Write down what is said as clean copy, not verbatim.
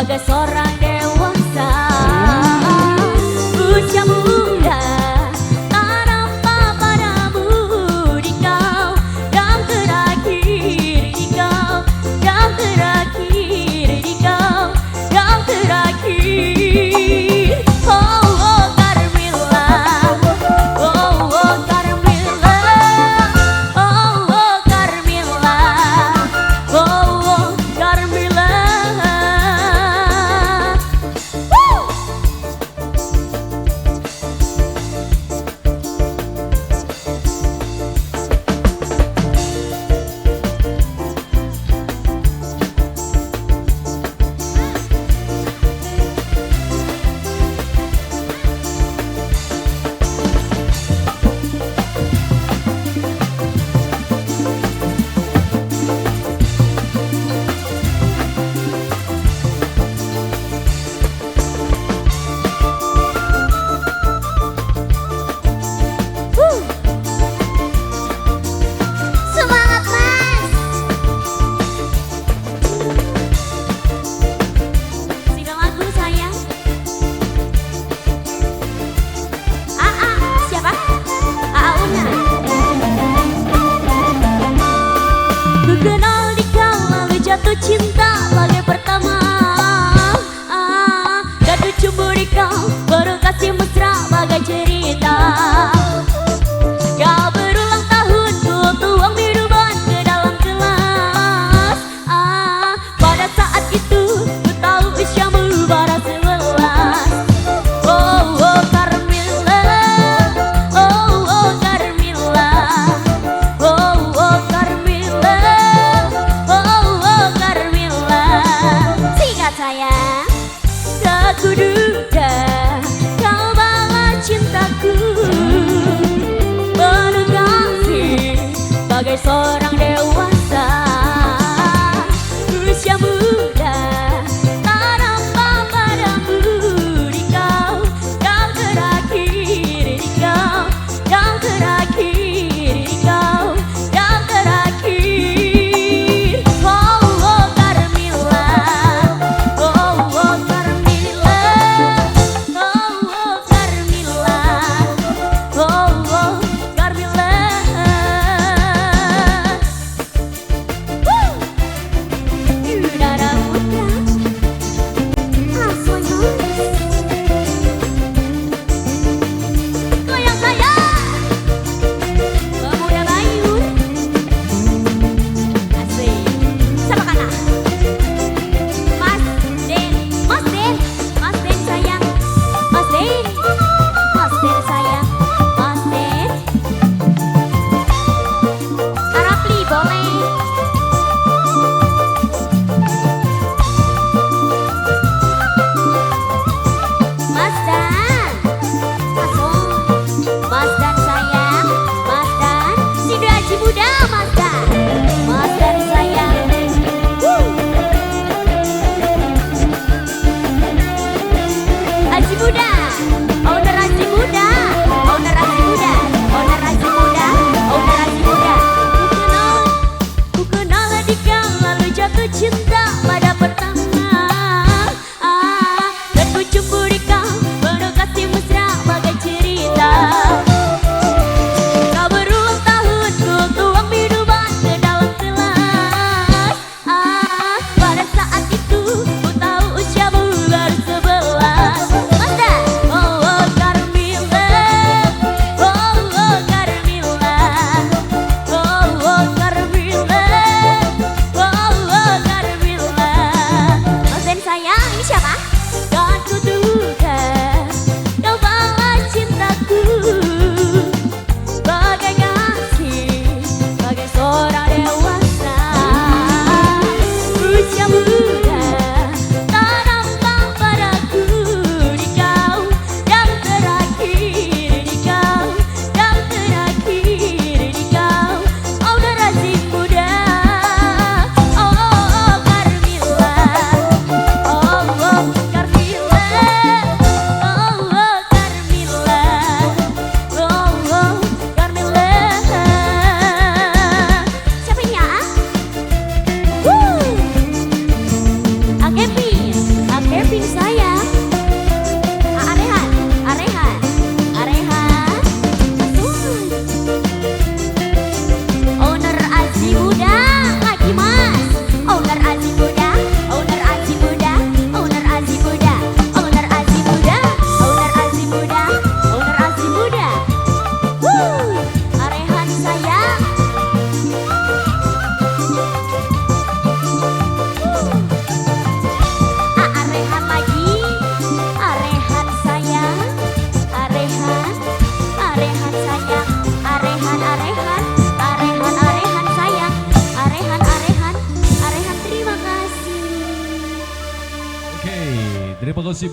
sebagai seorang dewasa. Usia muda tak nampak padamu di kau yang terakhir, di kau yang terakhir, di kau yang terakhir. Oh, oh Carmilla, oh, oh Carmilla, oh, oh Carmilla, oh, oh Carmilla. Semangat Mas. Single lagu sayang. Siapa? Una. Ku kenal di kau lalu jatuh cinta bagai pertama. Jatuh cumbu di kau baru kasih mesra bagai cerita. Kau berulang tahun ku tuang minuman ke dalam gelas. Pada saat itu ku tahu usiamu baru 11. Oh, oh Carmilla, oh, oh Carmilla, oh, oh Carmilla, oh, oh Carmilla. Singkat sayang, tak kuduga kau balas cintaku, penuh kasih bagai seorang dewasa. Usia muda tak nampak padamu di kau yang terakhir, di kau yang terakhir, di kau yang terakhir. Oh, oh Carmilla, oh, oh Carmilla, oh, oh Carmilla, oh, oh Carmilla. Terima kasih.